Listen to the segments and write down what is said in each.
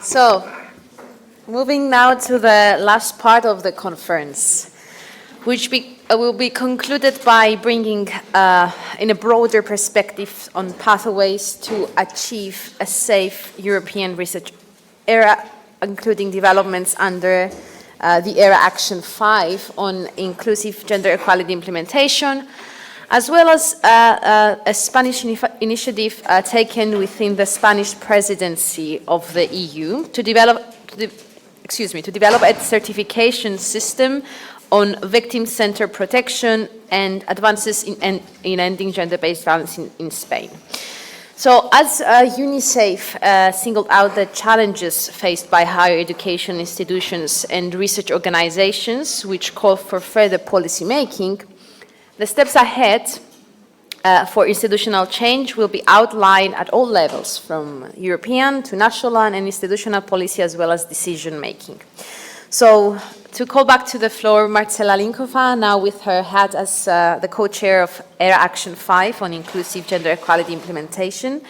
So, moving now to the last part of the conference, which will be concluded by bringing in a broader perspective on pathways to achieve a safe European research era, including developments under the ERA Action 5 on inclusive gender equality implementation, as well as a Spanish initiative taken within the Spanish Presidency of the EU to develop a certification system on victim-centered protection and advances in ending gender-based violence in Spain. So as UniSAFE singled out the challenges faced by higher education institutions and research organizations, which call for further policy making, the steps ahead for institutional change will be outlined at all levels, from European to national and institutional policy, as well as decision making. So, to call back to the floor Marcela Linková, now with her hat as the co-chair of ERA Action 5 on inclusive gender equality implementation.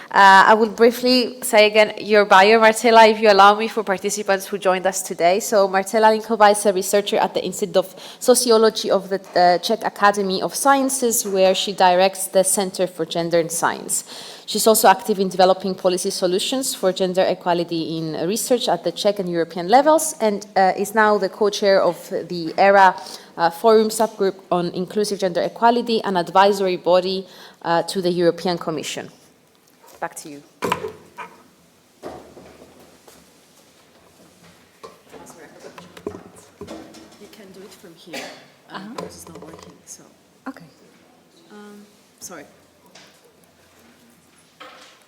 I will briefly say again your bio, Marcela, if you allow me, for participants who joined us today. So Marcela Linková is a researcher at the Institute of Sociology of the Czech Academy of Sciences, where she directs the Center for Gender and Science. She's also active in developing policy solutions for gender equality in research at the Czech and European levels, and is now the co-chair of the ERA Forum subgroup on inclusive gender equality, an advisory body to the European Commission. Back to you. You can do it from here. Because it's not working, so. Okay. Sorry.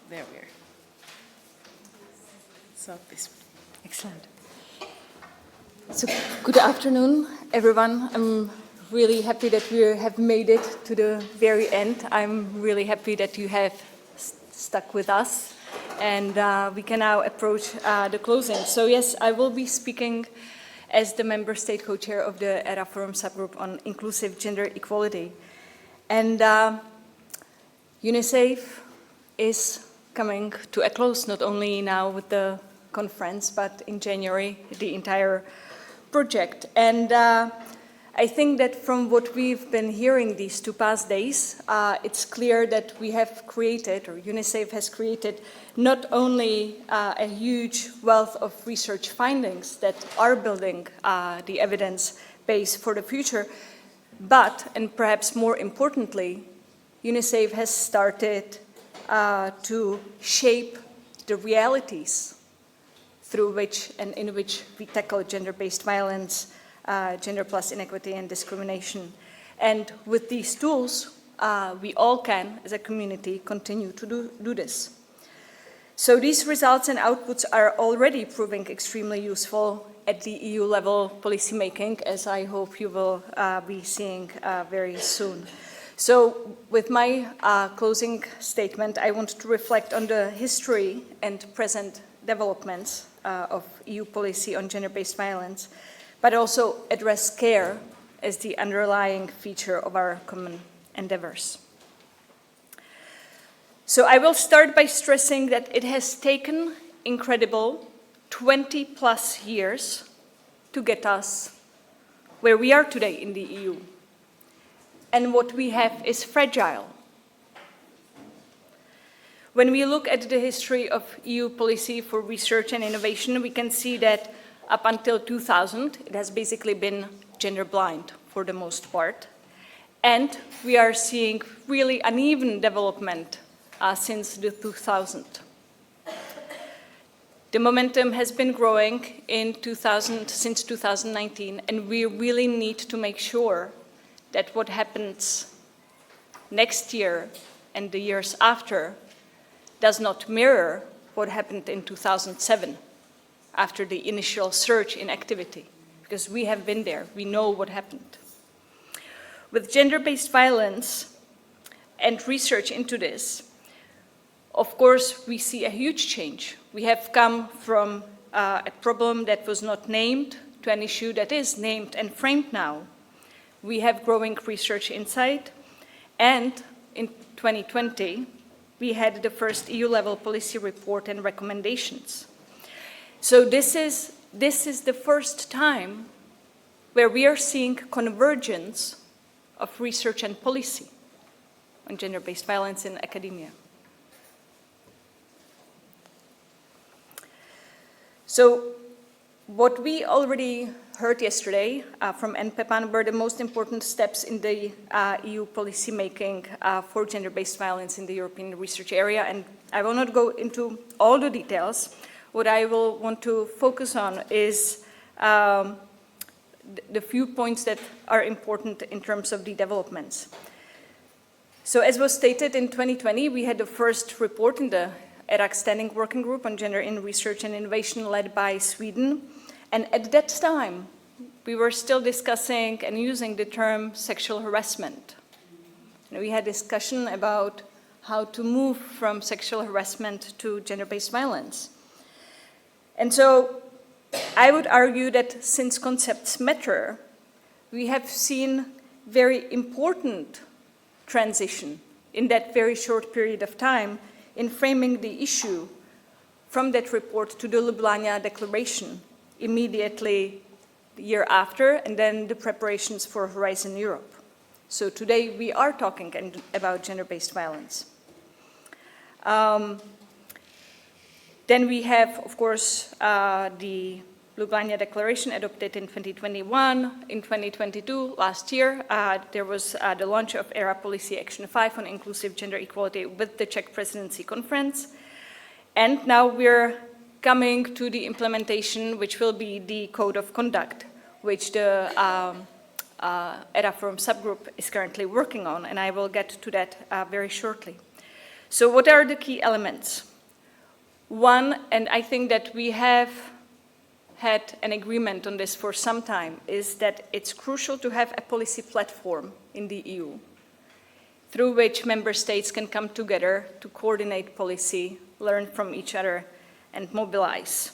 There we are. So this. Excellent. So good afternoon, everyone. I'm really happy that we have made it to the very end. I'm really happy that you have stuck with us, and we can now approach the closing. So yes, I will be speaking as the member state co-chair of the ERA Forum subgroup on inclusive gender equality. And UniSAFE is coming to a close, not only now with the conference, but in January, the entire project. And I think that from what we've been hearing these 2 past days, it's clear that we have created, or UniSAFE has created, not only a huge wealth of research findings that are building the evidence base for the future, but, and perhaps more importantly, UniSAFE has started to shape the realities through which and in which we tackle gender-based violence, gender plus inequity and discrimination. And with these tools, we all can, as a community, continue to do this. So these results and outputs are already proving extremely useful at the EU level policymaking, as I hope you will be seeing very soon. So with my closing statement, I want to reflect on the history and present developments of EU policy on gender-based violence, but also address care as the underlying feature of our common endeavors. So I will start by stressing that it has taken incredible 20 plus years to get us where we are today in the EU. And what we have is fragile. When we look at the history of EU policy for research and innovation, we can see that up until 2000, it has basically been gender blind for the most part. And we are seeing really uneven development since the 2000. The momentum has been growing since 2019, and we really need to make sure that what happens next year and the years after does not mirror what happened in 2007. After the initial surge in activity, because we have been there, we know what happened. With gender-based violence and research into this, of course, we see a huge change. We have come from a problem that was not named to an issue that is named and framed now. We have growing research insight, and in 2020, we had the first EU-level policy report and recommendations. So this is the first time where we are seeing convergence of research and policy on gender-based violence in academia. So what we already heard yesterday from NPEPAN were the most important steps in the EU policy making for gender-based violence in the European research area, and I will not go into all the details. What I will want to focus on is the few points that are important in terms of the developments. So as was stated in 2020, we had the first report in the ERAC Standing Working Group on Gender in Research and Innovation led by Sweden. And at that time, we were still discussing and using the term sexual harassment. And we had discussion about how to move from sexual harassment to gender-based violence. And so I would argue that since concepts matter, we have seen very important transition in that very short period of time in framing the issue from that report to the Ljubljana Declaration immediately the year after, and then the preparations for Horizon Europe. So today we are talking about gender-based violence. Then we have, of course, the Ljubljana Declaration adopted in 2021. In 2022, last year, there was the launch of ERA Policy Action 5 on inclusive gender equality with the Czech Presidency Conference. And now we're coming to the implementation, which will be the Code of Conduct, which the ERA Forum subgroup is currently working on, and I will get to that very shortly. So what are the key elements? One, and I think that we have had an agreement on this for some time, is that it's crucial to have a policy platform in the EU through which member states can come together to coordinate policy, learn from each other, and mobilize.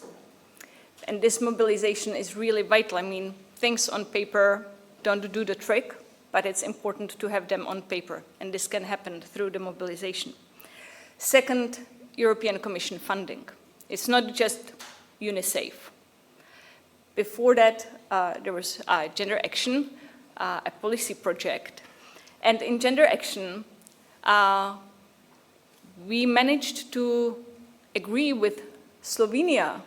And this mobilization is really vital. I mean, things on paper don't do the trick, but it's important to have them on paper, and this can happen through the mobilization. Second, European Commission funding. It's not just UniSAFE. Before that, there was Gender Action, a policy project. And in Gender Action, we managed to agree with Slovenia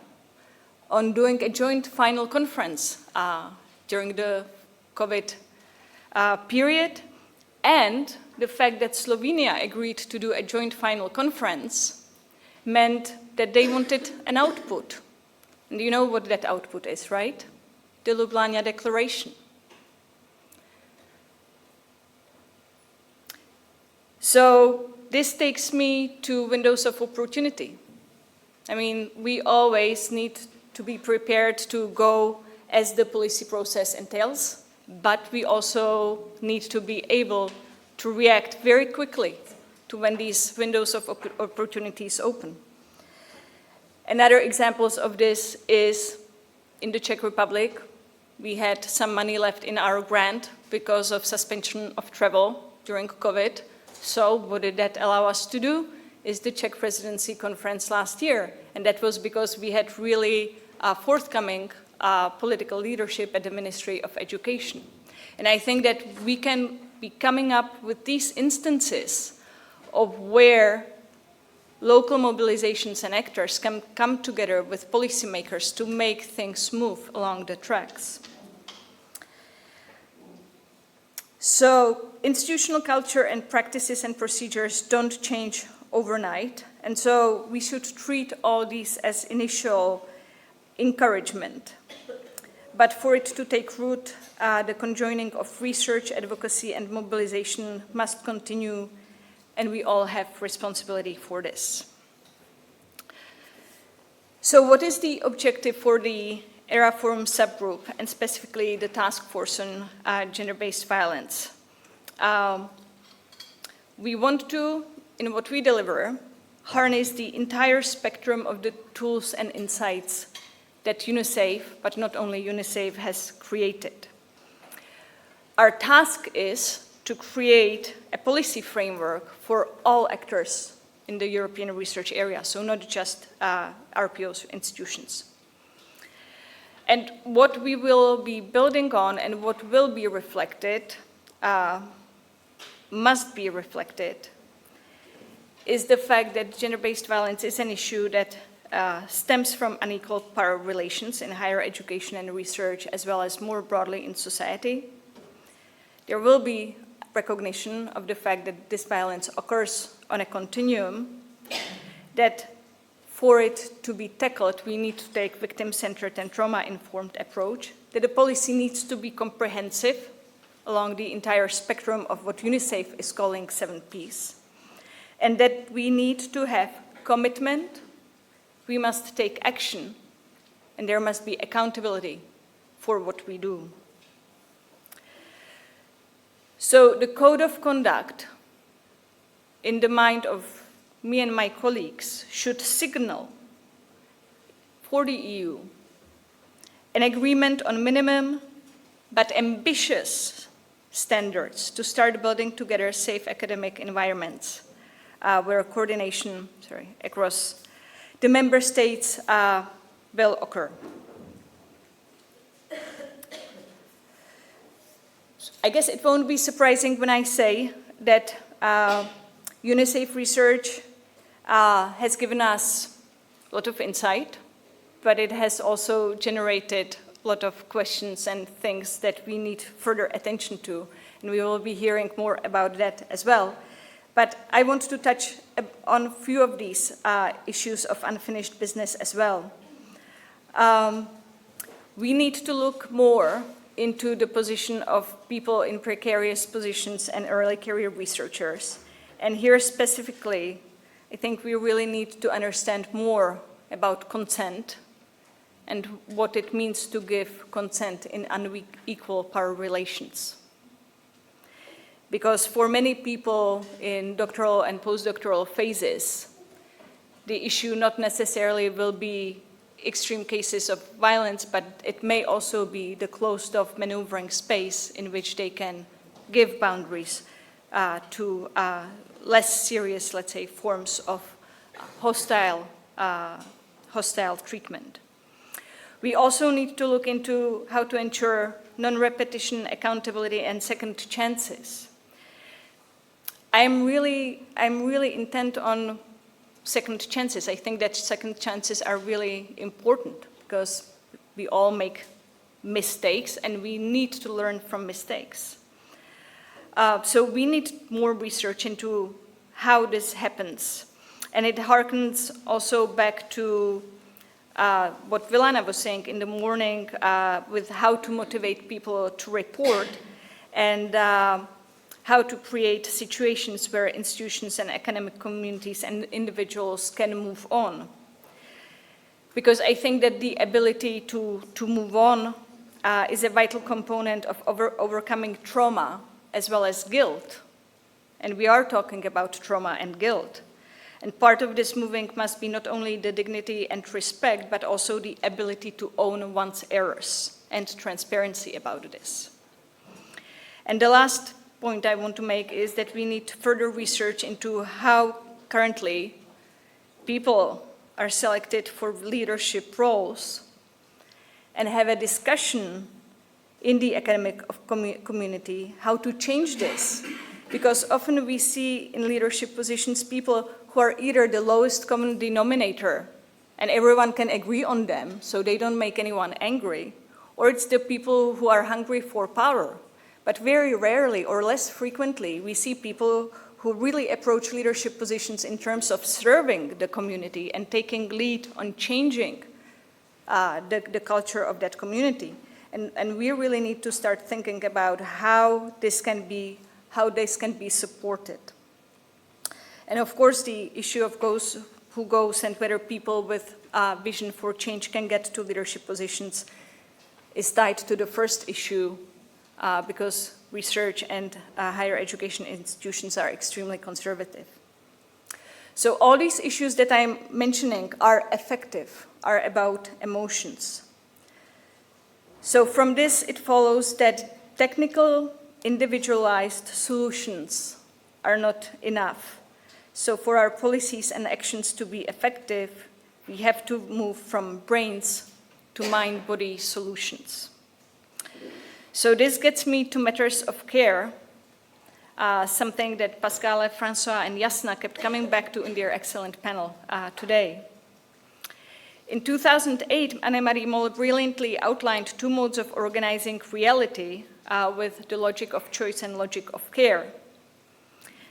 on doing a joint final conference during the COVID period. And the fact that Slovenia agreed to do a joint final conference meant that they wanted an output. And you know what that output is, right? The Ljubljana Declaration. So this takes me to windows of opportunity. I mean, we always need to be prepared to go as the policy process entails, but we also need to be able to react very quickly to when these windows of opportunities open. Another examples of this is in the Czech Republic. We had some money left in our grant because of suspension of travel during COVID. So what did that allow us to do? Is the Czech Presidency Conference last year. And that was because we had really forthcoming political leadership at the Ministry of Education. And I think that we can be coming up with these instances of where local mobilizations and actors can come together with policymakers to make things move along the tracks. So institutional culture and practices and procedures don't change overnight, and so we should treat all these as initial encouragement. But for it to take root, the conjoining of research, advocacy, and mobilization must continue, and we all have responsibility for this. So what is the objective for the ERA Forum subgroup, and specifically the task force on gender-based violence? We want to, in what we deliver, harness the entire spectrum of the tools and insights that UniSAFE, but not only UniSAFE, has created. Our task is to create a policy framework for all actors in the European research area, so not just RPOs, institutions. And what we will be building on and what will be reflected, must be reflected, is the fact that gender-based violence is an issue that stems from unequal power relations in higher education and research, as well as more broadly in society. There will be recognition of the fact that this violence occurs on a continuum, that for it to be tackled, we need to take victim-centered and trauma-informed approach, that the policy needs to be comprehensive along the entire spectrum of what UniSAFE is calling 7 Ps, and that we need to have commitment, we must take action, and there must be accountability for what we do. So the code of conduct, in the mind of me and my colleagues, should signal for the EU an agreement on minimum but ambitious standards to start building together safe academic environments where coordination across the member states will occur. I guess it won't be surprising when I say that UniSAFE research has given us a lot of insight, but it has also generated a lot of questions and things that we need further attention to, and we will be hearing more about that as well. But I want to touch on a few of these issues of unfinished business as well. We need to look more into the position of people in precarious positions and early career researchers. And here specifically, I think we really need to understand more about consent and what it means to give consent in unequal power relations. Because for many people in doctoral and postdoctoral phases, the issue not necessarily will be extreme cases of violence, but it may also be the closed-off maneuvering space in which they can give boundaries to less serious, let's say, forms of hostile treatment. We also need to look into how to ensure non-repetition, accountability, and second chances. I'm really intent on second chances. I think that second chances are really important because we all make mistakes and we need to learn from mistakes. So we need more research into how this happens. And it harkens also back to what Vilana was saying in the morning with how to motivate people to report and how to create situations where institutions and academic communities and individuals can move on. Because I think that the ability to move on is a vital component of overcoming trauma as well as guilt. And we are talking about trauma and guilt. And part of this moving must be not only the dignity and respect, but also the ability to own one's errors and transparency about this. And the last point I want to make is that we need further research into how currently people are selected for leadership roles and have a discussion in the academic community how to change this. Because often we see in leadership positions people who are either the lowest common denominator and everyone can agree on them so they don't make anyone angry, or it's the people who are hungry for power. But very rarely or less frequently, we see people who really approach leadership positions in terms of serving the community and taking lead on changing the culture of that community. And we really need to start thinking about how this can be supported. And of course, the issue of who goes and whether people with vision for change can get to leadership positions is tied to the first issue, because research and higher education institutions are extremely conservative. So all these issues that I'm mentioning are affective, are about emotions. So from this, it follows that technical, individualized solutions are not enough. So for our policies and actions to be effective, we have to move from brains to mind-body solutions. So this gets me to matters of care, something that Pascale, François, and Jasna kept coming back to in their excellent panel today. In 2008, Annemarie Moll brilliantly outlined two modes of organizing reality with the logic of choice and logic of care.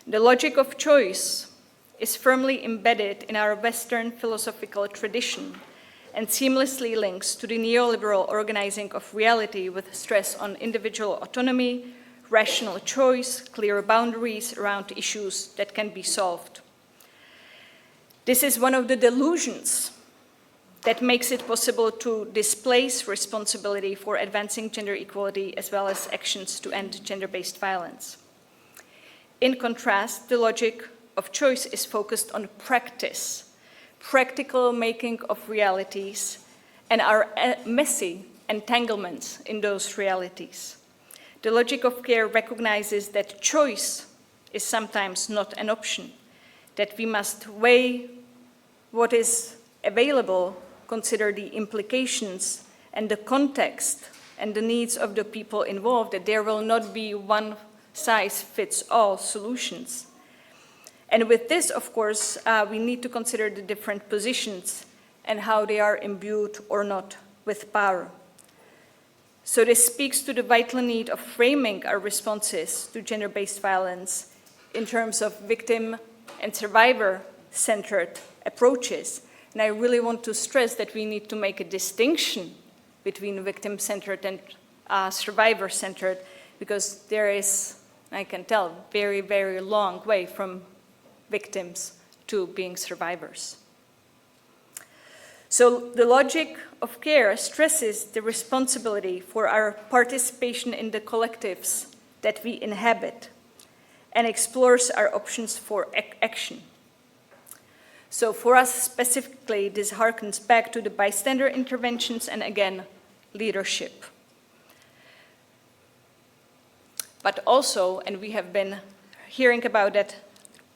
The logic of choice is firmly embedded in our Western philosophical tradition and seamlessly links to the neoliberal organizing of reality with stress on individual autonomy, rational choice, clear boundaries around issues that can be solved. This is one of the delusions that makes it possible to displace responsibility for advancing gender equality as well as actions to end gender-based violence. In contrast, the logic of choice is focused on practice, practical making of realities, and our messy entanglements in those realities. The logic of care recognizes that choice is sometimes not an option, that we must weigh what is available, consider the implications and the context and the needs of the people involved, that there will not be one-size-fits-all solutions. And with this, of course, we need to consider the different positions and how they are imbued or not with power. So this speaks to the vital need of framing our responses to gender-based violence in terms of victim and survivor-centered approaches. And I really want to stress that we need to make a distinction between victim-centered and survivor-centered, because there is, I can tell, very, very long way from victims to being survivors. So the logic of care stresses the responsibility for our participation in the collectives that we inhabit and explores our options for action. So for us specifically, this harkens back to the bystander interventions and again, leadership. But also, and we have been hearing about that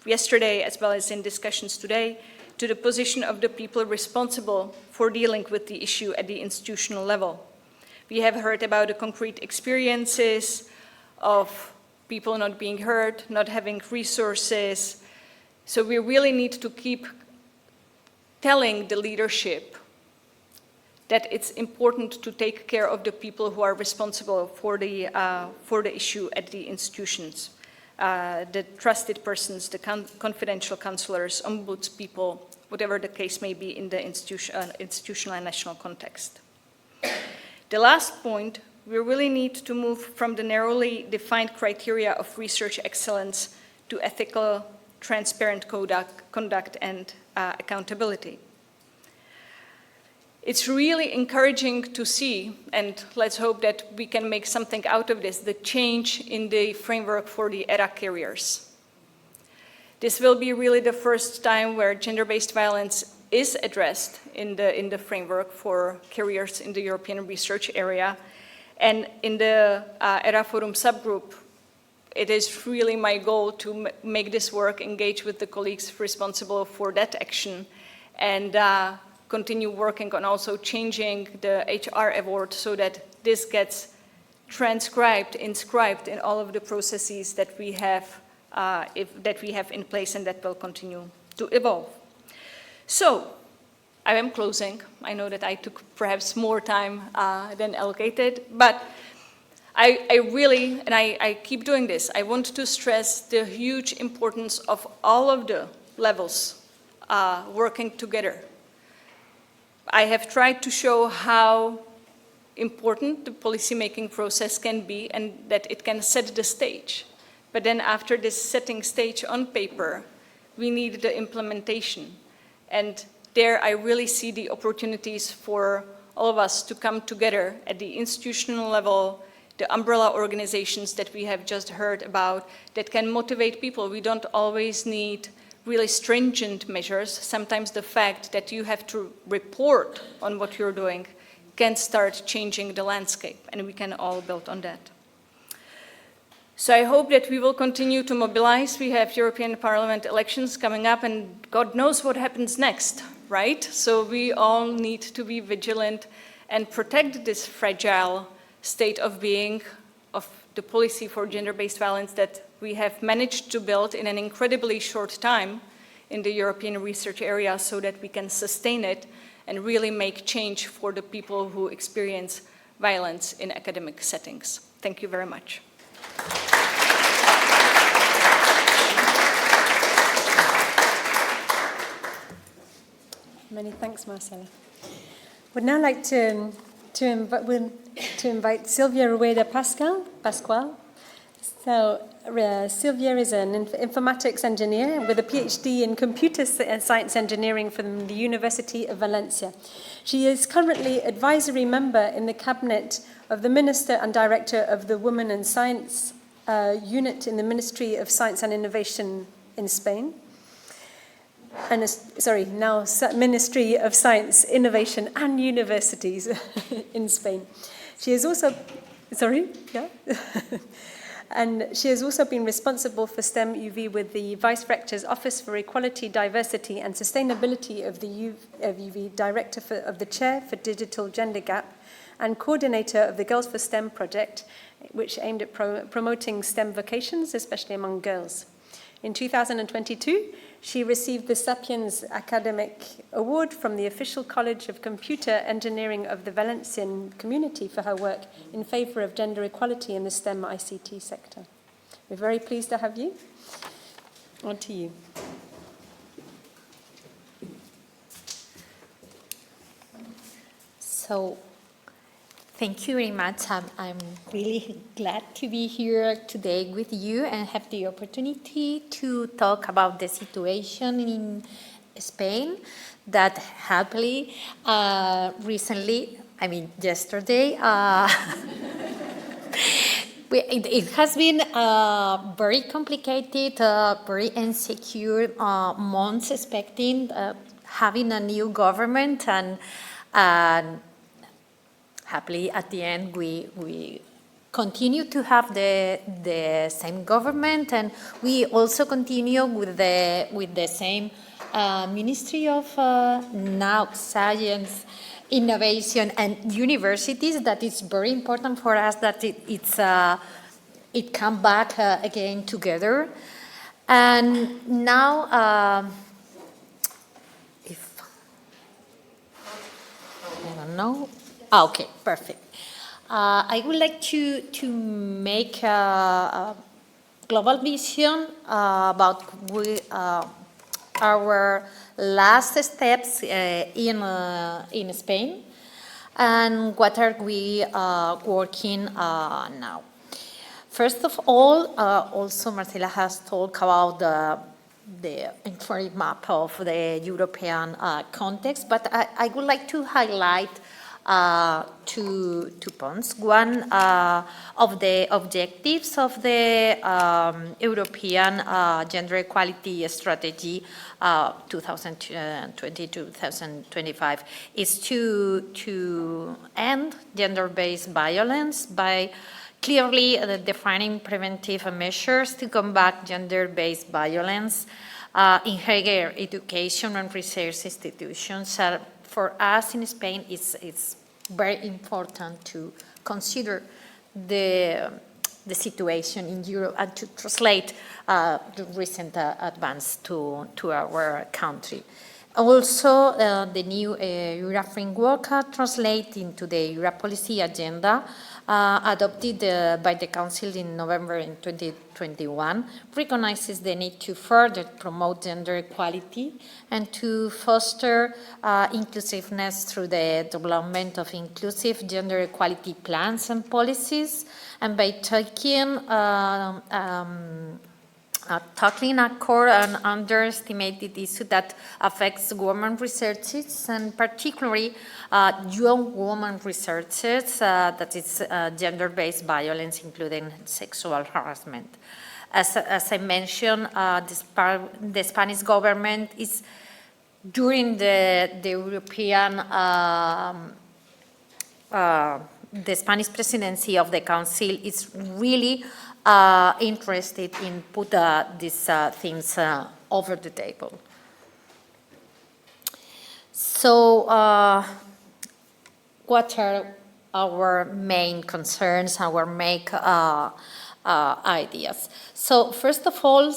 yesterday as well as in discussions today, to the position of the people responsible for dealing with the issue at the institutional level. We have heard about the concrete experiences of people not being heard, not having resources. So we really need to keep telling the leadership that it's important to take care of the people who are responsible for the issue at the institutions. The trusted persons, the confidential counselors, ombuds people, whatever the case may be in the institutional and national context. The last point, we really need to move from the narrowly defined criteria of research excellence to ethical, transparent conduct and accountability. It's really encouraging to see, and let's hope that we can make something out of this, the change in the framework for the ERA carriers. This will be really the first time where gender-based violence is addressed in the framework for carriers in the European research area. And in the ERA Forum subgroup, it is really my goal to make this work, engage with the colleagues responsible for that action, and continue working on also changing the HR award so that this gets inscribed in all of the processes that we have in place and that will continue to evolve. So, I am closing. I know that I took perhaps more time than allocated, but I really, and I keep doing this, I want to stress the huge importance of all of the levels working together. I have tried to show how important the policymaking process can be and that it can set the stage. But then after this setting stage on paper, we need the implementation. And there I really see the opportunities for all of us to come together at the institutional level, the umbrella organizations that we have just heard about that can motivate people. We don't always need really stringent measures. Sometimes the fact that you have to report on what you're doing can start changing the landscape, and we can all build on that. So I hope that we will continue to mobilize. We have European Parliament elections coming up, and God knows what happens next, right? So we all need to be vigilant and protect this fragile state of being of the policy for gender-based violence that we have managed to build in an incredibly short time in the European research area so that we can sustain it and really make change for the people who experience violence in academic settings. Thank you very much. Many thanks, Marcela. Would now like to invite Silvia Rueda Pascual. So Silvia is an informatics engineer with a PhD in computer science engineering from the University of Valencia. She is currently advisory member in the cabinet of the Minister and Director of the Women and Science Unit in the Ministry of Science and Innovation in Spain. And now Ministry of Science, Innovation and Universities in Spain. She is also, and she has also been responsible for STEM UV with the Vice Rector's Office for Equality, Diversity and Sustainability of the UV, Director of the Chair for Digital Gender Gap, and coordinator of the Girls for STEM project, which aimed at promoting STEM vocations, especially among girls. In 2022, she received the Sapiens Academic Award from the Official College of Computer Engineering of the Valencian community for her work in favor of gender equality in the STEM ICT sector. We're very pleased to have you. On to you. So, thank you very much. I'm really glad to be here today with you and have the opportunity to talk about the situation in Spain that happily yesterday, it has been very complicated, very insecure months expecting having a new government and happily, at the end, we continue to have the same government, and we also continue with the same Ministry of now Science, Innovation, and Universities. That is very important for us that it come back again together. And now, if I don't know. Okay, perfect. I would like to make a global vision about our last steps in Spain and what are we working now. First of all, also Marcela has talked about the informative map of the European context, but I would like to highlight two points. One of the objectives of the European Gender Equality Strategy 2020-2025 is to end gender-based violence by clearly defining preventive measures to combat gender-based violence in higher education and research institutions. For us in Spain, it's very important to consider the situation in Europe and to translate the recent advance to our country. Also, the new EURA framework translated into the EURA policy agenda adopted by the Council in November in 2021 recognizes the need to further promote gender equality and to foster inclusiveness through the development of inclusive gender equality plans and policies, and by tackling a core and underestimated issue that affects women researchers, and particularly young women researchers, that is gender-based violence, including sexual harassment. As I mentioned, the Spanish government is, during the European, the Spanish presidency of the Council is really interested in put these things over the table. So what are our main concerns, our main ideas. So first of all,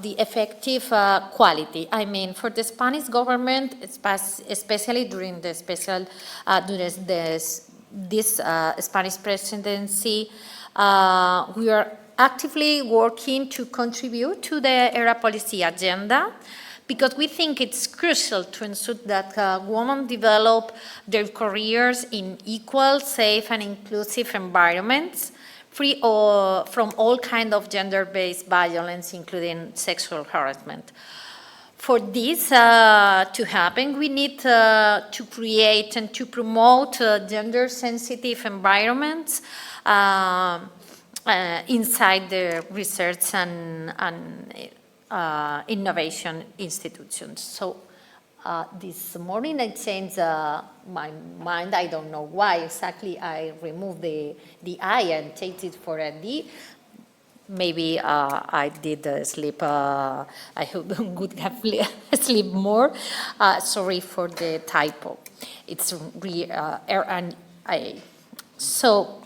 the effective quality. I mean, for the Spanish government, especially during the this Spanish presidency, we are actively working to contribute to the ERA policy agenda, because we think it's crucial to ensure that women develop their careers in equal, safe, and inclusive environments, free from all kinds of gender-based violence, including sexual harassment. For this to happen, we need to create and to promote gender-sensitive environments inside the research and innovation institutions. So this morning I changed my mind. I don't know why exactly I removed the I and changed it for a D. Maybe I did sleep, I hope I would have sleep more. Sorry for the typo. It's R&I. So,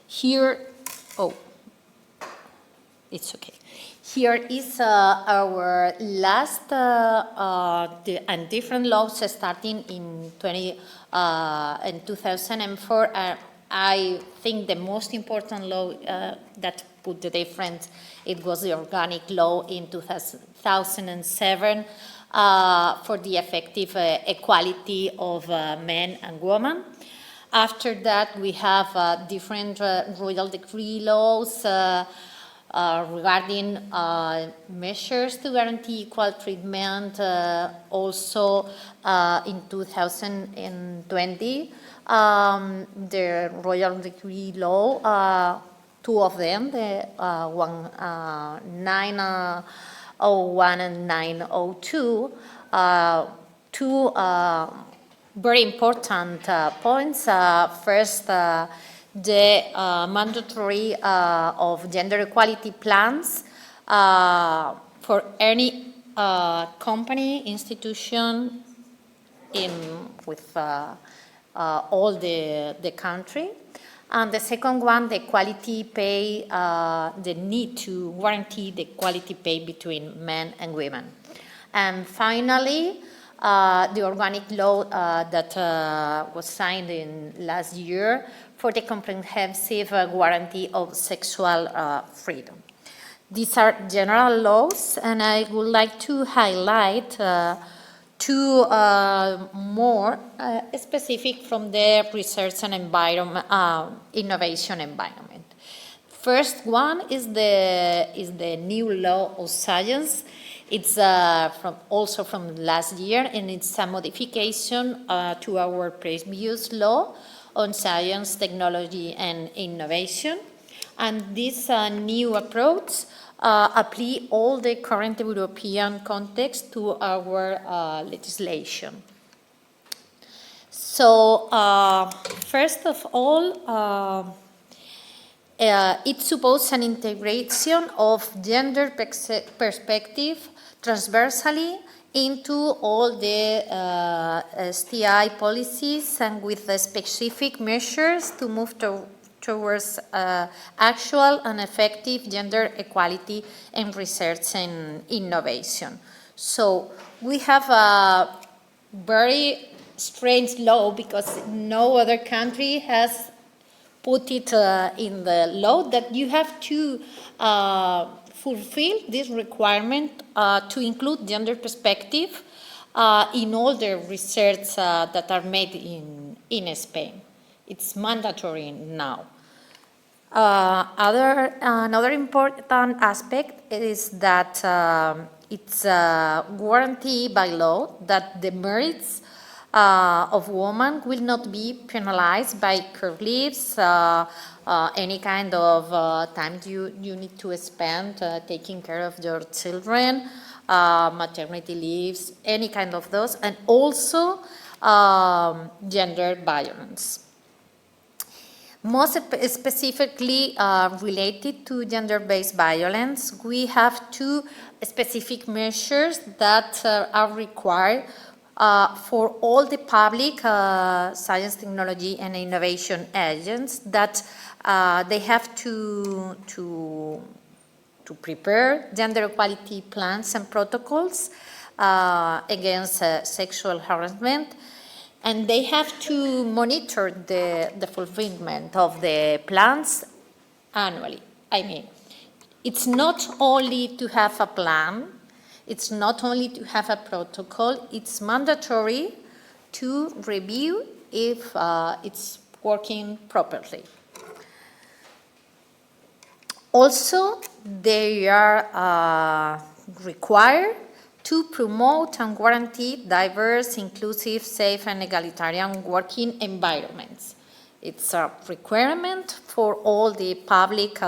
here, it's okay. Here is our last and different laws starting in 2004. I think the most important law that put the difference, it was the organic law in 2007 for the effective equality of men and women. After that, we have different royal decree laws regarding measures to guarantee equal treatment. Also, in 2020, the royal decree law, two of them, the 901 and 902, two very important points. First, the mandatory of gender equality plans for any company, institution with all the country. And the second one, the equality pay, the need to guarantee the equality pay between men and women. And finally, the organic law that was signed in last year for the comprehensive guarantee of sexual freedom. These are general laws, and I would like to highlight two more specific from the research and innovation environment. First one is the new law of science. It's also from last year, and it's a modification to our previous law on science, technology, and innovation. And this new approach apply all the current European context to our legislation. So, first of all, it supposes an integration of gender perspective transversally into all the STI policies, and with specific measures to move towards actual and effective gender equality in research and innovation. So we have a very strange law because no other country has put it in the law that you have to fulfill this requirement to include gender perspective in all the research that are made in Spain. It's mandatory now. Another important aspect is that it's a guarantee by law that the merits of women will not be penalized by care leaves, any kind of time you need to spend taking care of your children, maternity leaves, any kind of those, and also gender violence. Most specifically related to gender-based violence, we have two specific measures that are required for all the public science, technology, and innovation agents that they have to prepare gender equality plans and protocols against sexual harassment, and they have to monitor the fulfillment of the plans annually. I mean, it's not only to have a plan, it's not only to have a protocol, it's mandatory to review if it's working properly. Also, they are required to promote and guarantee diverse, inclusive, safe, and egalitarian working environments. It's a requirement for all the public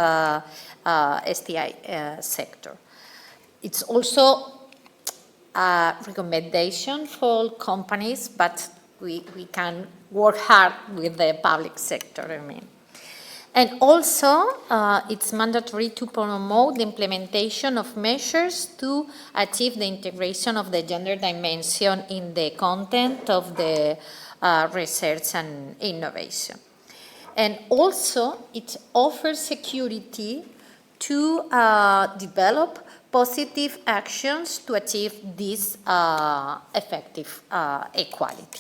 STI sector. It's also a recommendation for companies, but we can work hard with the public sector, I mean. And also, it's mandatory to promote the implementation of measures to achieve the integration of the gender dimension in the content of the research and innovation. And also, it offers security to develop positive actions to achieve this effective equality.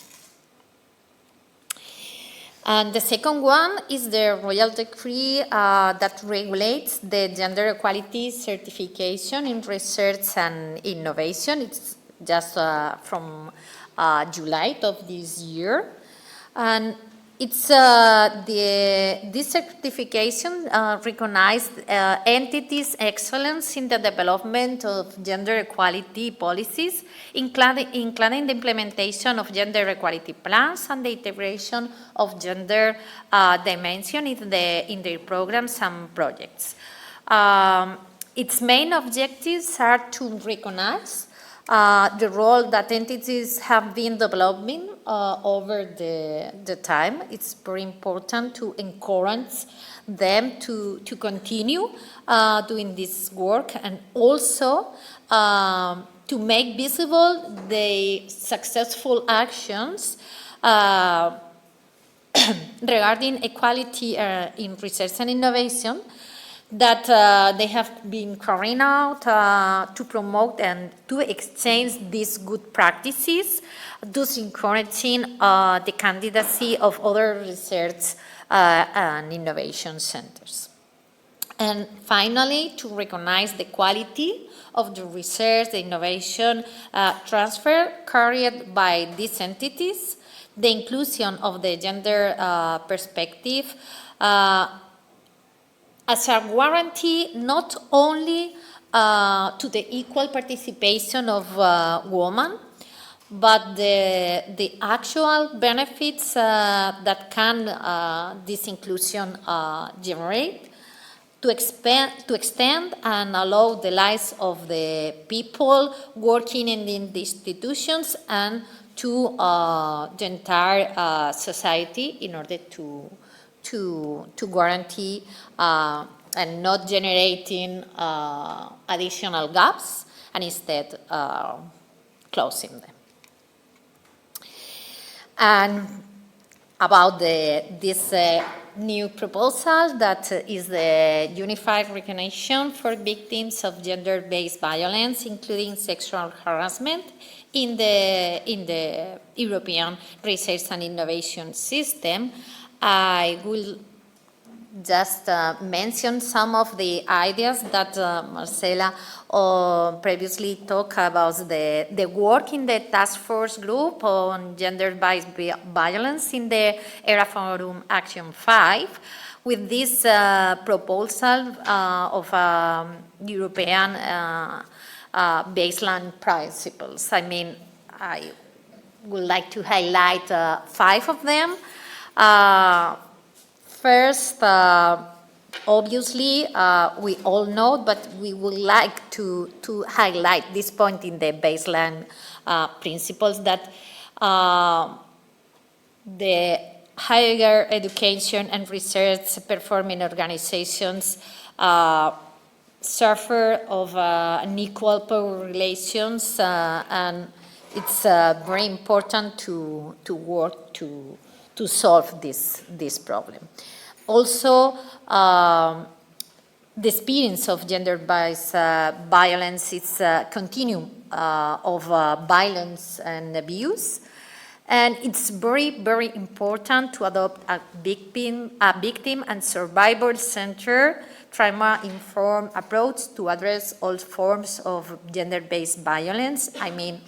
And the second one is the Royal Decree that regulates the gender equality certification in research and innovation. It's just from July of this year. And it's this certification recognizes entities' excellence in the development of gender equality policies, including the implementation of gender equality plans and the integration of gender dimension in their programs and projects. Its main objectives are to recognize the role that entities have been developing over the time. It's very important to encourage them to continue doing this work, and also to make visible the successful actions regarding equality in research and innovation that they have been carrying out to promote and to exchange these good practices, thus encouraging the candidacy of other research and innovation centers. And finally, to recognize the quality of the research, the innovation transfer carried by these entities, the inclusion of the gender perspective, as a guarantee not only to the equal participation of women, but the actual benefits that can this inclusion generate to extend and allow the lives of the people working in the institutions and to the entire society in order to guarantee and not generating additional gaps, and instead closing them. And about this new proposal that is the unified recognition for victims of gender-based violence, including sexual harassment, in the European Research and Innovation System, I will just mention some of the ideas that Marcela previously talked about, the work in the task force group on gender-based violence in the ERA Forum Action 5, with this proposal of European baseline principles. I mean, I would like to highlight 5 of them. First, obviously, we all know, but we would like to highlight this point in the baseline principles, that the higher education and research performing organizations suffer of unequal power relations, and it's very important to work to solve this problem. Also, the experience of gender-based violence is a continuum of violence and abuse, and it's very, very important to adopt a victim and survivor-centered, trauma-informed approach to address all forms of gender-based violence. I mean,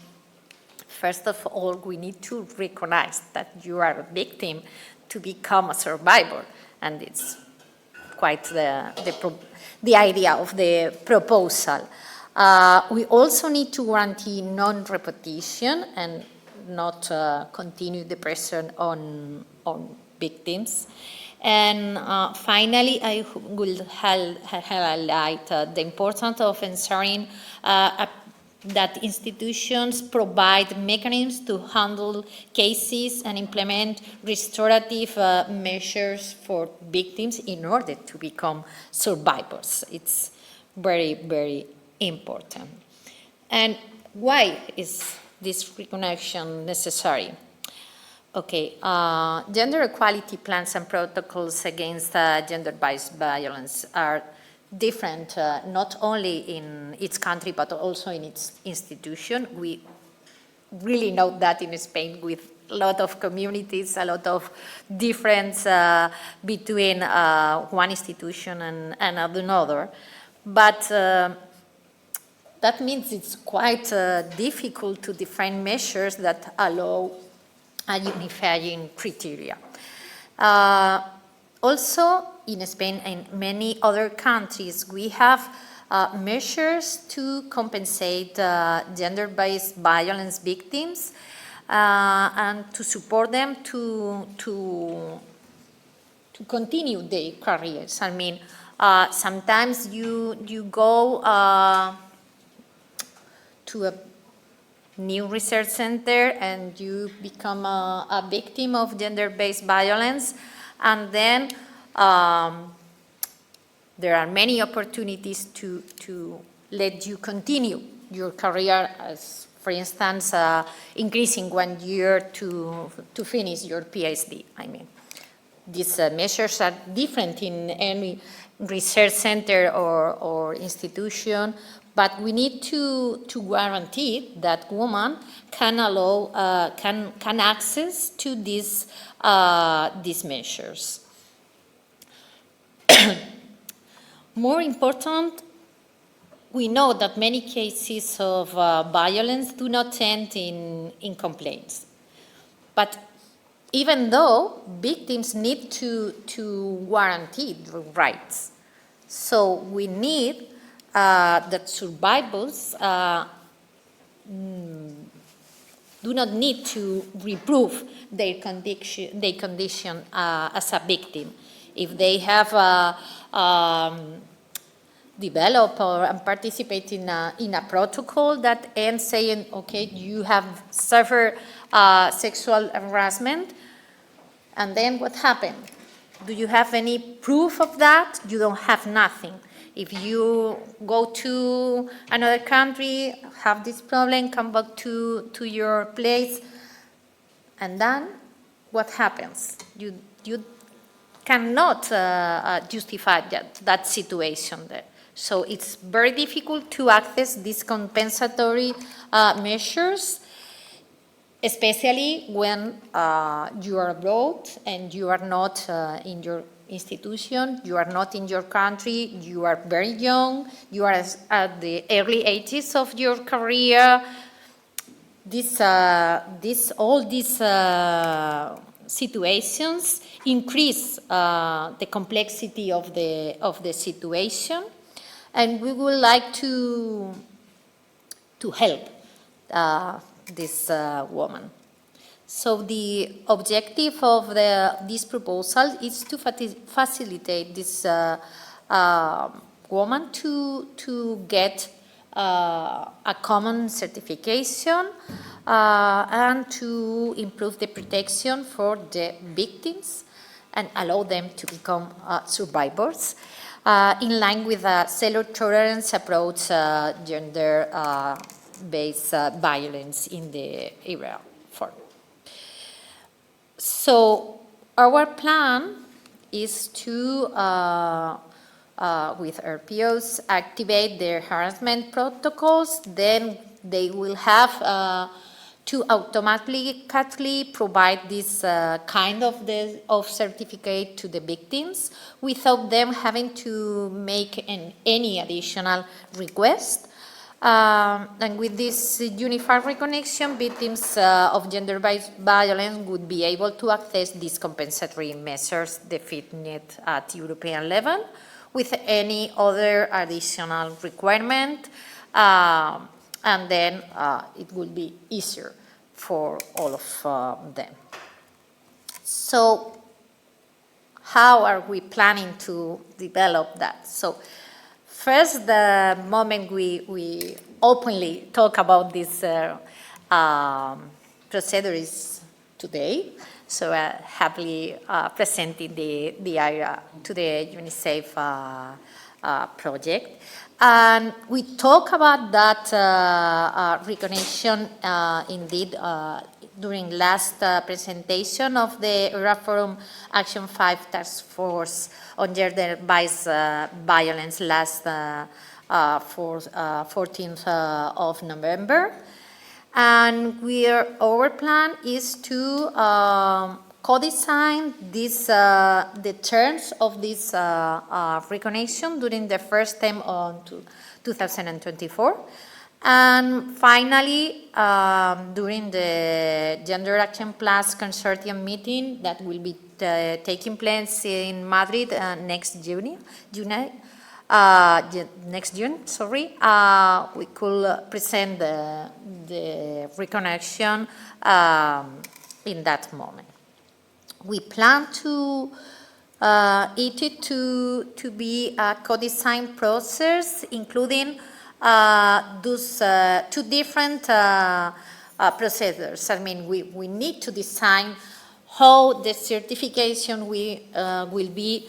first of all, we need to recognize that you are a victim to become a survivor, and it's quite the idea of the proposal. We also need to guarantee non-repetition and not continue the pressure on victims. And finally, I will highlight the importance of ensuring that institutions provide mechanisms to handle cases and implement restorative measures for victims in order to become survivors. It's very, very important. And why is this recognition necessary? Okay, gender equality plans and protocols against gender-based violence are different not only in its country but also in its institution. We really know that in Spain with a lot of communities, a lot of difference between one institution and another. But that means it's quite difficult to define measures that allow a unifying criteria. Also, in Spain and many other countries, we have measures to compensate gender-based violence victims and to support them to continue their careers. I mean, sometimes you go to a new research center and you become a victim of gender-based violence, and then there are many opportunities to let you continue your career, as for instance, increasing 1 year to finish your PhD. I mean, these measures are different in any research center or institution, but we need to guarantee that women can access to these measures. More important, we know that many cases of violence do not end in complaints. But even though victims need to guarantee the rights, so we need that survivors do not need to reprove their condition as a victim. If they have developed and participate in a protocol that ends saying, okay, you have suffered sexual harassment, and then what happened? Do you have any proof of that? You don't have nothing. If you go to another country, have this problem, come back to your place, and then what happens? You cannot justify that situation there. So it's very difficult to access these compensatory measures, especially when you are abroad and you are not in your institution, you are not in your country, you are very young, you are at the early ages of your career. All these situations increase the complexity of the situation, and we would like to help this woman. So the objective of this proposal is to facilitate this woman to get a common certification and to improve the protection for the victims and allow them to become survivors, in line with a zero-tolerance approach gender-based violence in the area forum. So our plan is to, with RPOs, activate their harassment protocols. Then they will have to automatically provide this kind of certificate to the victims without them having to make any additional request. And with this unified recognition, victims of gender-based violence would be able to access these compensatory measures defined at European level with any other additional requirement, and then it will be easier for all of them. So how are we planning to develop that? So first, the moment we openly talk about this procedure is today. So happily presenting the area to the UniSAFE project. And we talk about that recognition indeed during last presentation of the Euroforum Action 5 Task Force on Gender-Based Violence last 14th of November. And our plan is to co-design the terms of this recognition during the first term on 2024. And finally, during the Gender Action Plus Consortium meeting that will be taking place in Madrid next June, we could present the recognition in that moment. We plan to it to be a co-design process, including those two different procedures. I mean, we need to design how the certification will be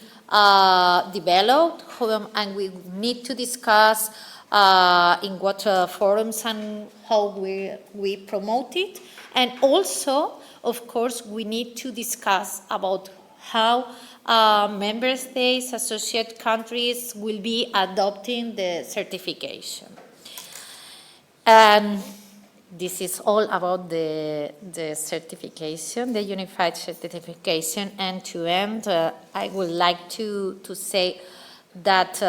developed, and we need to discuss in what forums and how we promote it. And also, of course, we need to discuss about how member states, associate countries will be adopting the certification. And this is all about the certification, the unified certification end-to-end. I would like to say that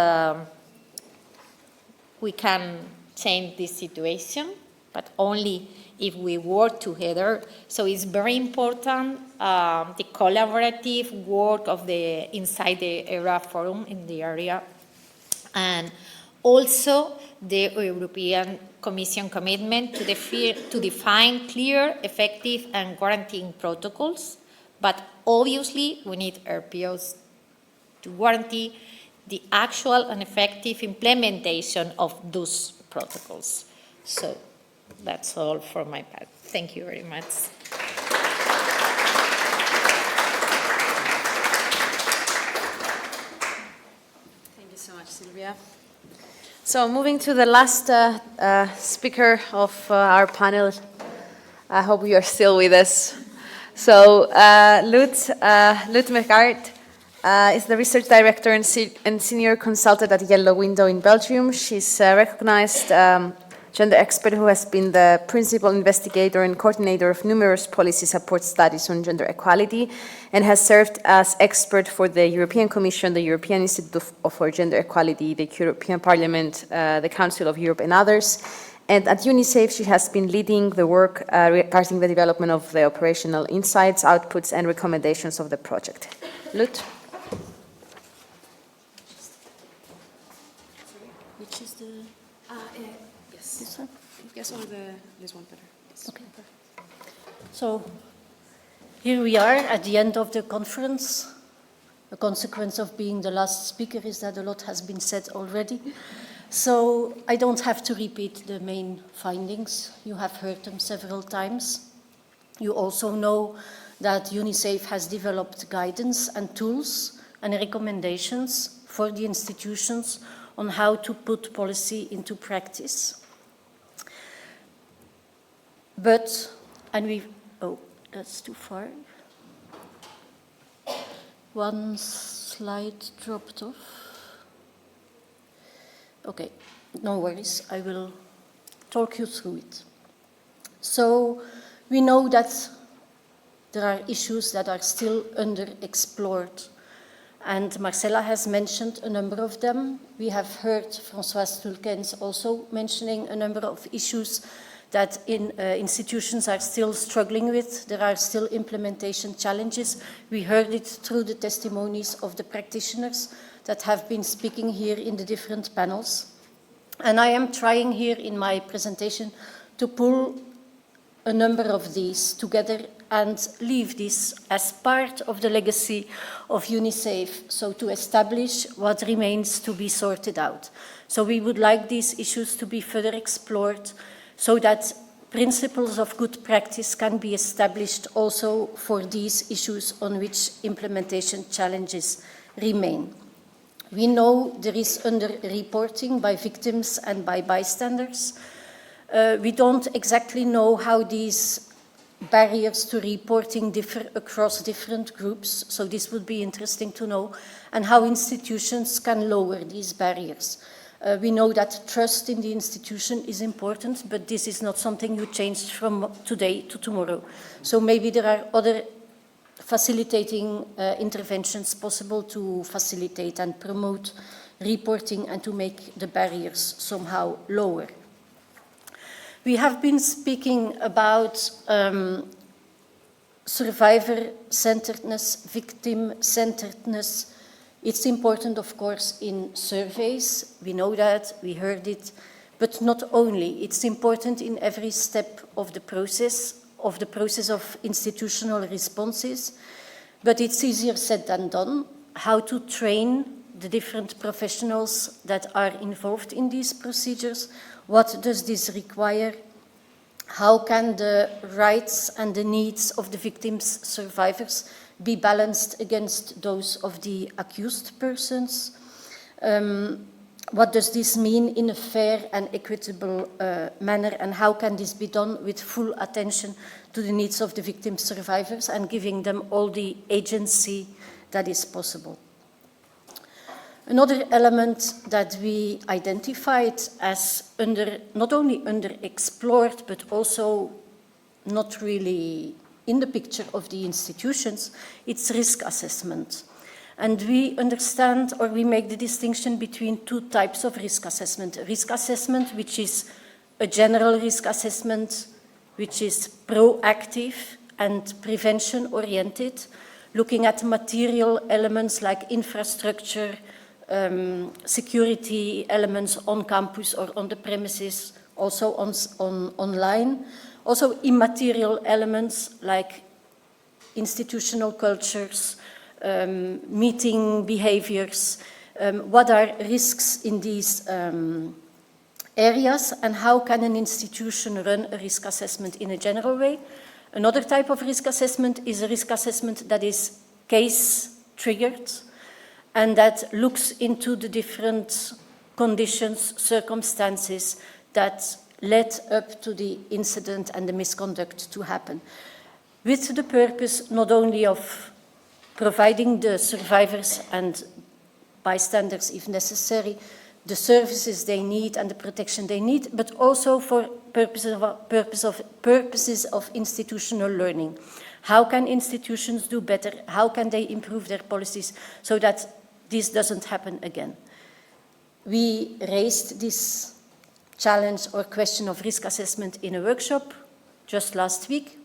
we can change this situation, but only if we work together. So it's very important the collaborative work of inside the ERA forum in the area, and also the European Commission commitment to define clear, effective, and guaranteeing protocols. But obviously, we need RPOs to guarantee the actual and effective implementation of those protocols. So that's all for my part. Thank you very much. Thank you so much, Silvia. So moving to the last speaker of our panel, I hope you are still with us. So Lut Mergaert is the research director and senior consultant at Yellow Window in Belgium. She's a recognized gender expert who has been the principal investigator and coordinator of numerous policy support studies on gender equality, and has served as expert for the European Commission, the European Institute for Gender Equality, the European Parliament, the Council of Europe, and others. And at UniSAFE, she has been leading the work regarding the development of the operational insights, outputs, and recommendations of the project. Lut? Which is the... yes. This one? Yes, or this one better. Yes. Okay. So here we are at the end of the conference. A consequence of being the last speaker is that a lot has been said already. So I don't have to repeat the main findings. You have heard them several times. You also know that UniSAFE has developed guidance and tools and recommendations for the institutions on how to put policy into practice. But, and we, oh, that's too far. One slide dropped off. Okay, no worries, I will talk you through it. So we know that there are issues that are still underexplored, and Marcela has mentioned a number of them. We have heard Françoise Tulkens also mentioning a number of issues that institutions are still struggling with. There are still implementation challenges. We heard it through the testimonies of the practitioners that have been speaking here in the different panels. And I am trying here in my presentation to pull a number of these together and leave this as part of the legacy of UniSAFE, so to establish what remains to be sorted out. So we would like these issues to be further explored so that principles of good practice can be established also for these issues on which implementation challenges remain. We know there is underreporting by victims and by bystanders. We don't exactly know how these barriers to reporting differ across different groups, so this would be interesting to know, and how institutions can lower these barriers. We know that trust in the institution is important, but this is not something you change from today to tomorrow. So maybe there are other facilitating interventions possible to facilitate and promote reporting and to make the barriers somehow lower. We have been speaking about survivor-centeredness, victim-centeredness. It's important, of course, in surveys. We know that, we heard it, but not only. It's important in every step of the process of institutional responses, but it's easier said than done, how to train the different professionals that are involved in these procedures. What does this require? How can the rights and the needs of the victims' survivors be balanced against those of the accused persons? What does this mean in a fair and equitable manner, and how can this be done with full attention to the needs of the victim survivors and giving them all the agency that is possible? Another element that we identified as not only underexplored, but also not really in the picture of the institutions, it's risk assessment. And we understand, or we make the distinction between two types of risk assessment. Risk assessment, which is a general risk assessment, which is proactive and prevention-oriented, looking at material elements like infrastructure, security elements on campus or on the premises, also online. Also immaterial elements like institutional cultures, meeting behaviors. What are risks in these areas, and how can an institution run a risk assessment in a general way? Another type of risk assessment is a risk assessment that is case-triggered and that looks into the different conditions, circumstances that led up to the incident and the misconduct to happen, with the purpose not only of providing the survivors and bystanders, if necessary, the services they need and the protection they need, but also for purposes of institutional learning. How can institutions do better? How can they improve their policies so that this doesn't happen again? We raised this challenge or question of risk assessment in a workshop just last week,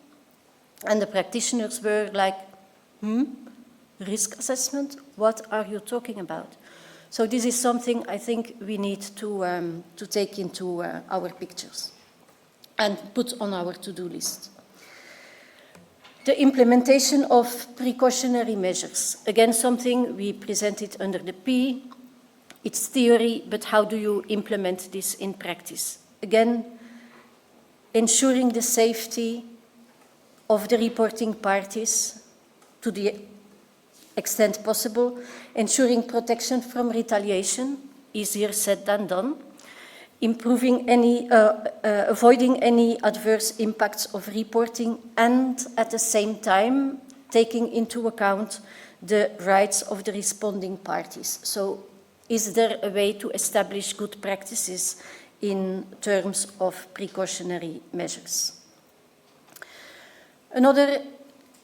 and the practitioners were like, risk assessment? What are you talking about? So this is something I think we need to take into our pictures and put on our to-do list. The implementation of precautionary measures, again something we presented under the P. It's theory, but how do you implement this in practice? Again, ensuring the safety of the reporting parties to the extent possible, ensuring protection from retaliation, easier said than done, avoiding any adverse impacts of reporting, and at the same time taking into account the rights of the responding parties. So is there a way to establish good practices in terms of precautionary measures? Another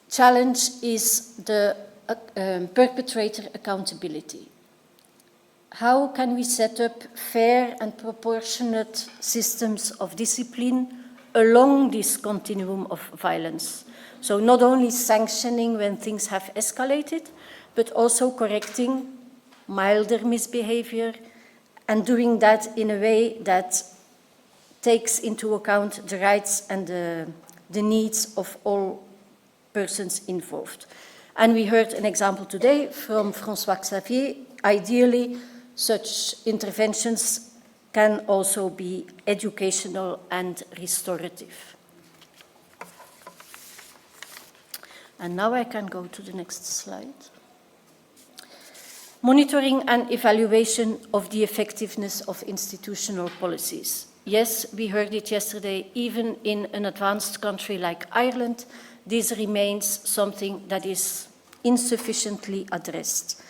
challenge is the perpetrator accountability. How can we set up fair and proportionate systems of discipline along this continuum of violence? So not only sanctioning when things have escalated, but also correcting milder misbehavior and doing that in a way that takes into account the rights and the needs of all persons involved. And we heard an example today from François Xavier. Ideally, such interventions can also be educational and restorative. And now I can go to the next slide. Monitoring and evaluation of the effectiveness of institutional policies. Yes, we heard it yesterday, even in an advanced country like Ireland, this remains something that is insufficiently addressed.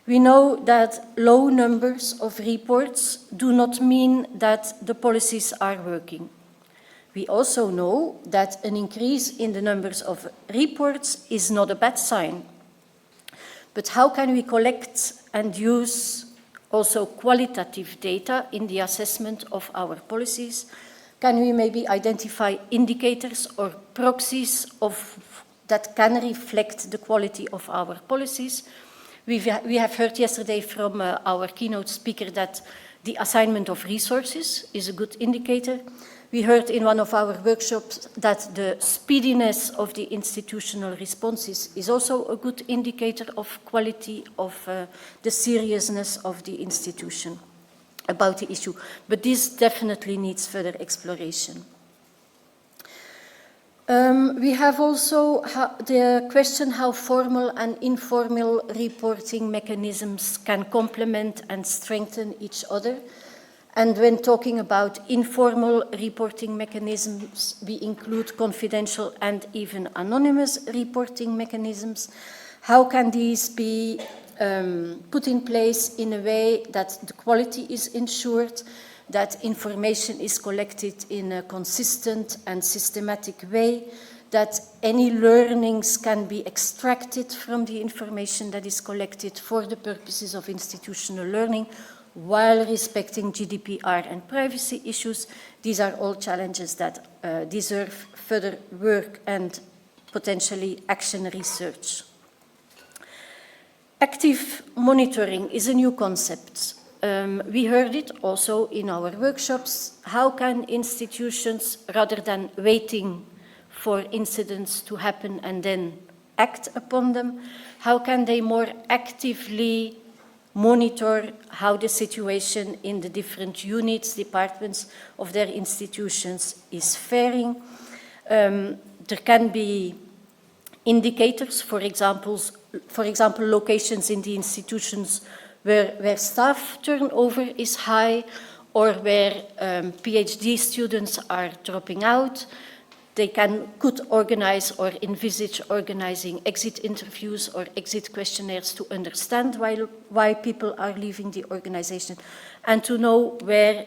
We know that low numbers of reports do not mean that the policies are working. We also know that an increase in the numbers of reports is not a bad sign. But how can we collect and use also qualitative data in the assessment of our policies? Can we maybe identify indicators or proxies that can reflect the quality of our policies? We have heard yesterday from our keynote speaker that the assignment of resources is a good indicator. We heard in one of our workshops that the speediness of the institutional responses is also a good indicator of quality of the seriousness of the institution about the issue. But this definitely needs further exploration. We have also the question how formal and informal reporting mechanisms can complement and strengthen each other. And when talking about informal reporting mechanisms, we include confidential and even anonymous reporting mechanisms. How can these be put in place in a way that the quality is ensured, that information is collected in a consistent and systematic way, that any learnings can be extracted from the information that is collected for the purposes of institutional learning, while respecting GDPR and privacy issues. These are all challenges that deserve further work and potentially action research. Active monitoring is a new concept. We heard it also in our workshops. How can institutions, rather than waiting for incidents to happen and then act upon them, how can they more actively monitor how the situation in the different units, departments of their institutions is faring? There can be indicators, for example, locations in the institutions where staff turnover is high or where PhD students are dropping out. They could organize or envisage organizing exit interviews or exit questionnaires to understand why people are leaving the organization and to know where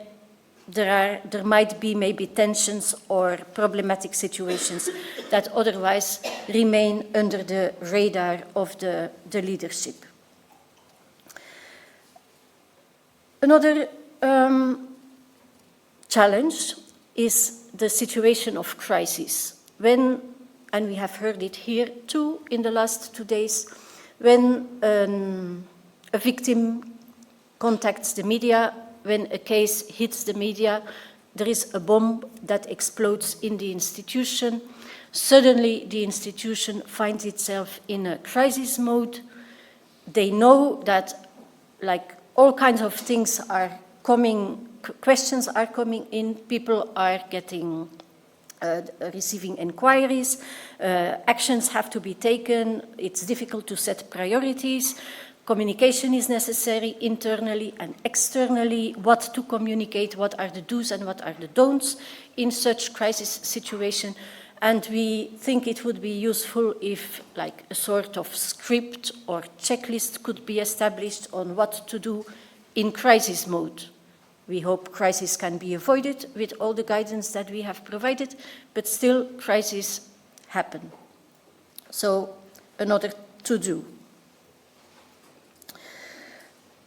there might be maybe tensions or problematic situations that otherwise remain under the radar of the leadership. Another challenge is the situation of crisis. When, and we have heard it here too in the last 2 days, when a victim contacts the media, when a case hits the media, there is a bomb that explodes in the institution. Suddenly the institution finds itself in a crisis mode. They know that, like all kinds of things are coming, questions are coming in, people are getting, receiving inquiries, actions have to be taken, it's difficult to set priorities, communication is necessary internally and externally, what to communicate, what are the do's and what are the don'ts in such crisis situation. And we think it would be useful if like a sort of script or checklist could be established on what to do in crisis mode. We hope crisis can be avoided with all the guidance that we have provided, but still crises happen. So another to-do.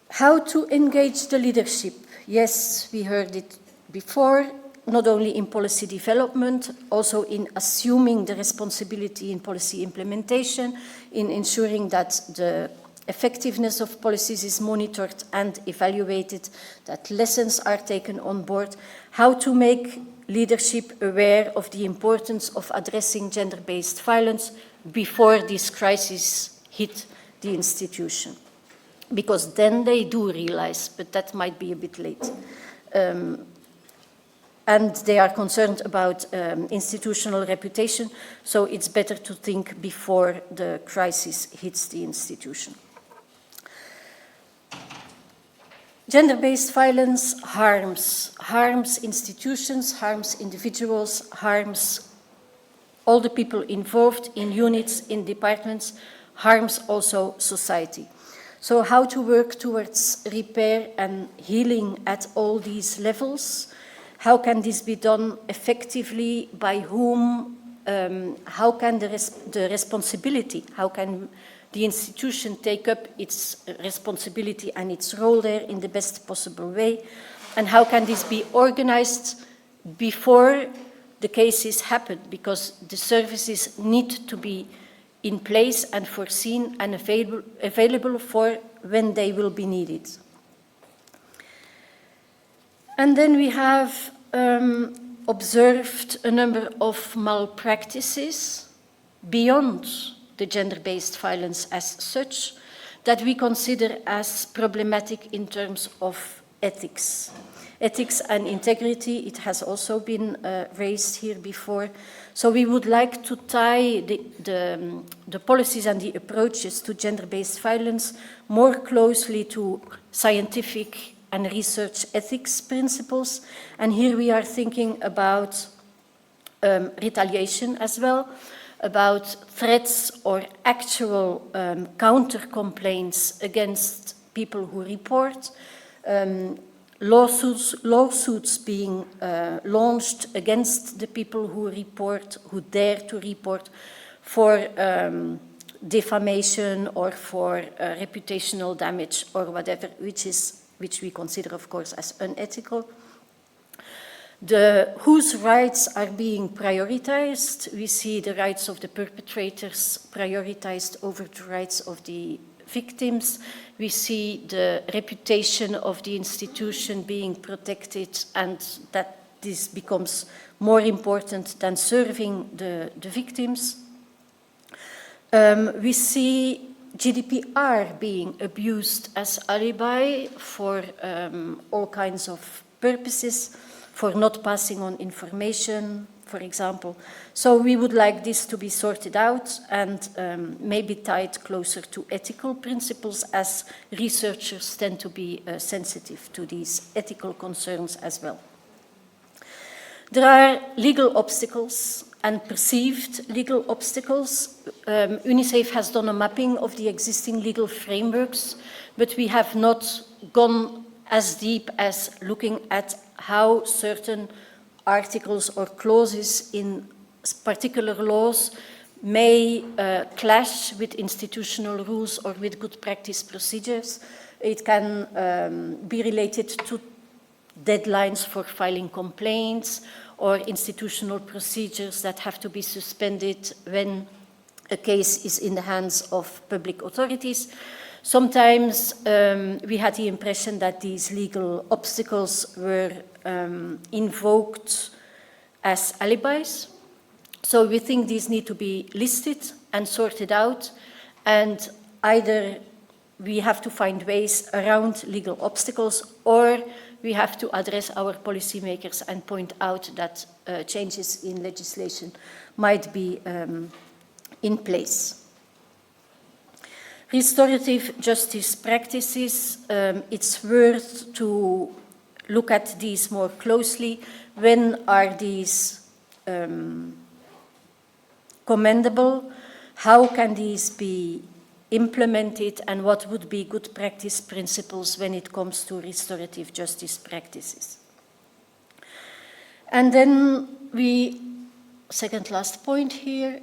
How to engage the leadership? Yes, we heard it before, not only in policy development, also in assuming the responsibility in policy implementation, in ensuring that the effectiveness of policies is monitored and evaluated, that lessons are taken on board, how to make leadership aware of the importance of addressing gender-based violence before this crisis hit the institution. Because then they do realize, but that might be a bit late. And they are concerned about institutional reputation, so it's better to think before the crisis hits the institution. Gender-based violence harms institutions, harms individuals, harms all the people involved in units, in departments, harms also society. So how to work towards repair and healing at all these levels? How can this be done effectively? By whom? How can the responsibility, how can the institution take up its responsibility and its role there in the best possible way? And how can this be organized before the cases happen? Because the services need to be in place and foreseen and available for when they will be needed. And then we have observed a number of malpractices beyond the gender-based violence as such that we consider as problematic in terms of ethics. Ethics and integrity, it has also been raised here before. So we would like to tie the policies and the approaches to gender-based violence more closely to scientific and research ethics principles. And here we are thinking about retaliation as well, about threats or actual counter-complaints against people who report, lawsuits being launched against the people who report, who dare to report, for defamation or for reputational damage or whatever, which we consider, of course, as unethical. Whose rights are being prioritized? We see the rights of the perpetrators prioritized over the rights of the victims. We see the reputation of the institution being protected, and that this becomes more important than serving the victims. We see GDPR being abused as alibi for all kinds of purposes, for not passing on information, for example. So we would like this to be sorted out and maybe tied closer to ethical principles, as researchers tend to be sensitive to these ethical concerns as well. There are legal obstacles and perceived legal obstacles. UniSAFE has done a mapping of the existing legal frameworks, but we have not gone as deep as looking at how certain articles or clauses in particular laws may clash with institutional rules or with good practice procedures. It can be related to deadlines for filing complaints or institutional procedures that have to be suspended when a case is in the hands of public authorities. Sometimes we had the impression that these legal obstacles were invoked as alibis. So we think these need to be listed and sorted out and either we have to find ways around legal obstacles, or we have to address our policymakers and point out that changes in legislation might be in place. Restorative justice practices, it's worth to look at these more closely. When are these commendable? How can these be implemented, and what would be good practice principles when it comes to restorative justice practices? And then second last point here,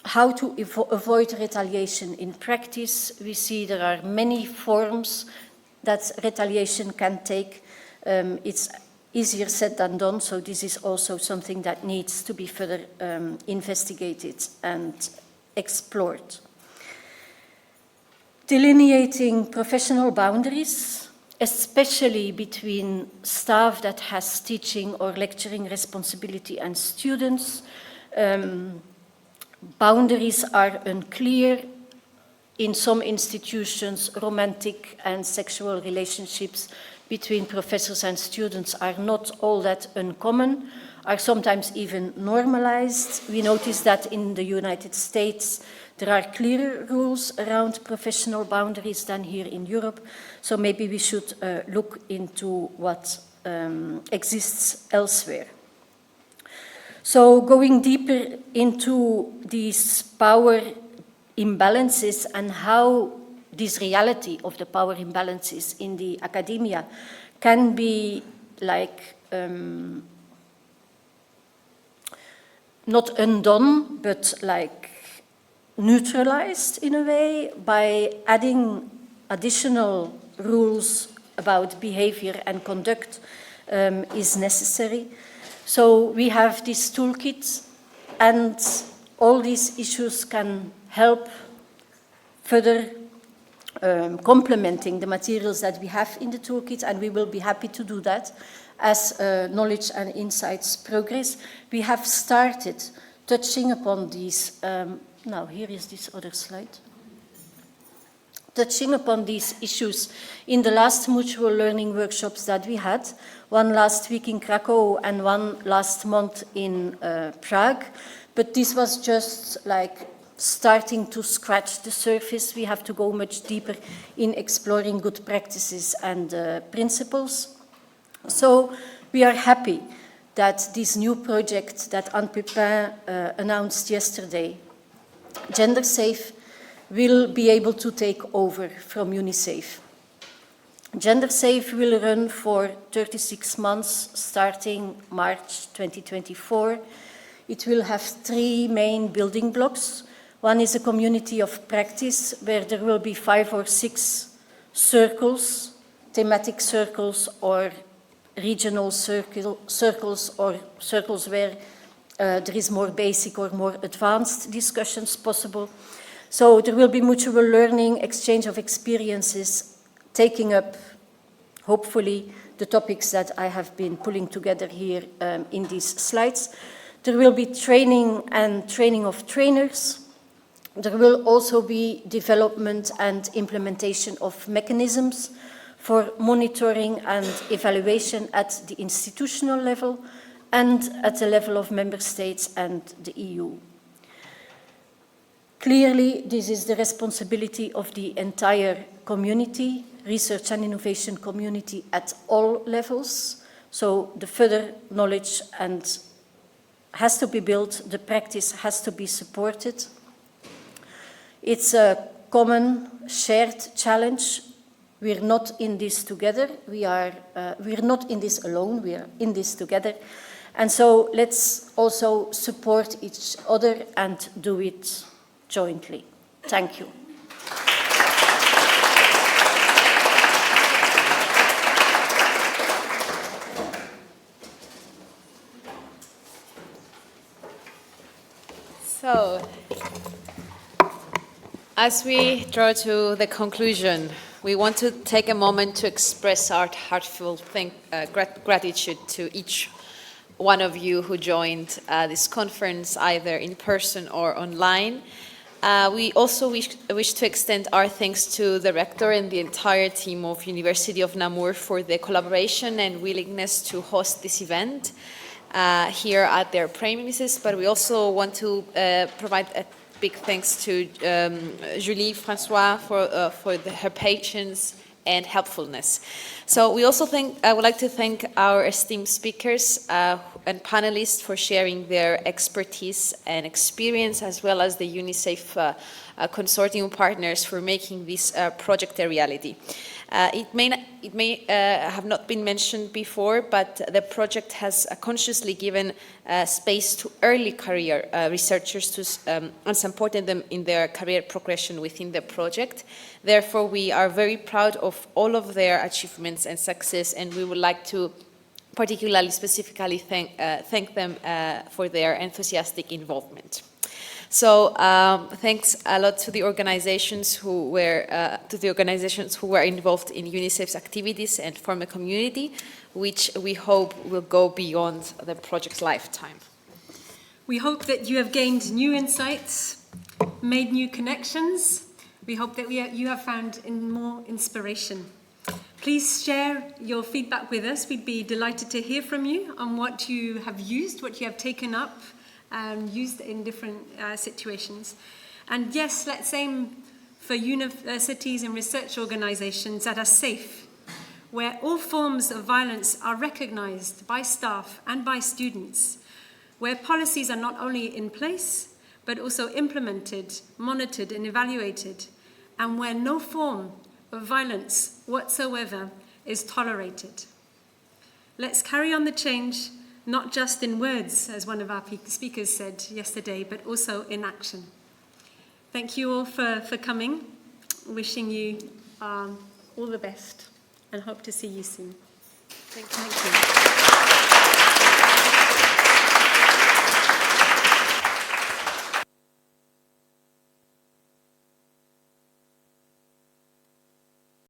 how to avoid retaliation in practice. We see there are many forms that retaliation can take. It's easier said than done, so this is also something that needs to be further investigated and explored. Delineating professional boundaries, especially between staff that has teaching or lecturing responsibility and students. Boundaries are unclear. In some institutions, romantic and sexual relationships between professors and students are not all that uncommon, are sometimes even normalized. We notice that in the United States, there are clearer rules around professional boundaries than here in Europe, so maybe we should look into what exists elsewhere. So going deeper into these power imbalances and how this reality of the power imbalances in the academia can be like not undone, but like neutralized in a way by adding additional rules about behavior and conduct is necessary. So we have this toolkit, and all these issues can help further complementing the materials that we have in the toolkit, and we will be happy to do that as knowledge and insights progress. We have started touching upon these, now here is this other slide. Touching upon these issues in the last mutual learning workshops that we had, one last week in Krakow and one last month in Prague. But this was just like starting to scratch the surface. We have to go much deeper in exploring good practices and principles. So we are happy that this new project that Anne Pépin announced yesterday, GenderSafe, will be able to take over from UniSAFE. GenderSafe will run for 36 months starting March 2024. It will have 3 main building blocks. One is a community of practice where there will be 5 or 6 circles, thematic circles or regional circles or circles where there is more basic or more advanced discussions possible. So there will be mutual learning, exchange of experiences, taking up, hopefully, the topics that I have been pulling together here in these slides. There will be training and training of trainers. There will also be development and implementation of mechanisms for monitoring and evaluation at the institutional level and at the level of member states and the EU. Clearly, this is the responsibility of the entire community, research and innovation community at all levels. So the further knowledge and has to be built, the practice has to be supported. It's a common shared challenge. We're not in this together. We're not in this alone. We are in this together. And so let's also support each other and do it jointly. Thank you. So, as we draw to the conclusion, we want to take a moment to express our heartfelt gratitude to each one of you who joined this conference, either in person or online. We also wish to extend our thanks to the rector and the entire team of University of Namur for their collaboration and willingness to host this event here at their premises, but we also want to provide a big thanks to Julie Francois for her patience and helpfulness. So we also I would like to thank our esteemed speakers and panelists for sharing their expertise and experience, as well as the UniSAFE consortium partners for making this project a reality. It may have not been mentioned before, but the project has consciously given space to early career researchers and supported them in their career progression within the project. Therefore, we are very proud of all of their achievements and success, and we would like to particularly specifically thank them for their enthusiastic involvement. So thanks a lot to the organizations who were involved in UniSAFE's activities and form a community, which we hope will go beyond the project's lifetime. We hope that you have gained new insights, made new connections. We hope that you have found more inspiration. Please share your feedback with us. We'd be delighted to hear from you on what you have used, what you have taken up, used in different situations. And yes, let's aim for universities and research organizations that are safe, where all forms of violence are recognized by staff and by students, where policies are not only in place, but also implemented, monitored, and evaluated, and where no form of violence whatsoever is tolerated. Let's carry on the change, not just in words, as one of our speakers said yesterday, but also in action. Thank you all for coming. Wishing you all the best and hope to see you soon. Thank you.